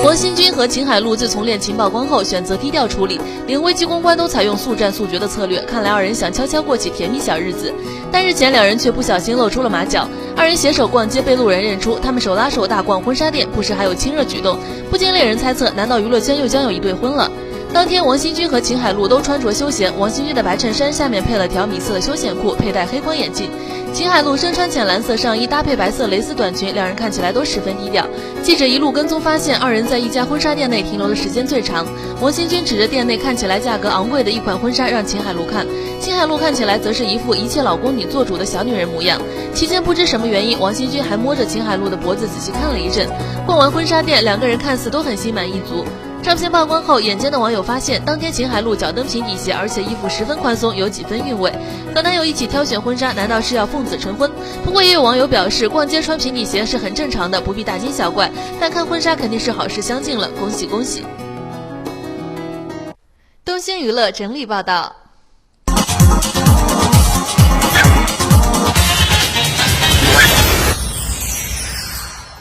王新军和秦海璐自从恋情曝光后，选择低调处理，连危机公关都采用速战速决的策略。看来二人想悄悄过起甜蜜小日子，但日前两人却不小心露出了马脚。二人携手逛街被路人认出，他们手拉手大逛婚纱店，不时还有亲热举动，不禁令人猜测，难道娱乐圈又将有一对婚了？当天，王新军和秦海璐都穿着休闲，王新军的白衬衫下面配了条米色的休闲裤，佩戴黑框眼镜；秦海璐身穿浅蓝色上衣，搭配白色蕾丝短裙，两人看起来都十分低调。记者一路跟踪发现，二人在一家婚纱店内停留的时间最长。王新军指着店内看起来价格昂贵的一款婚纱让秦海璐看，秦海璐看起来则是一副一切老公你做主的小女人模样。期间不知什么原因，王新军还摸着秦海璐的脖子仔细看了一阵。逛完婚纱店，两个人看似都很心满意足。照片曝光后，眼尖的网友发现，当天秦海璐脚蹬平底鞋，而且衣服十分宽松，有几分韵味。和男友一起挑选婚纱，难道是要奉子成婚？不过也有网友表示，逛街穿平底鞋是很正常的，不必大惊小怪。但看婚纱肯定是好事相近了，恭喜恭喜！东兴娱乐整理报道。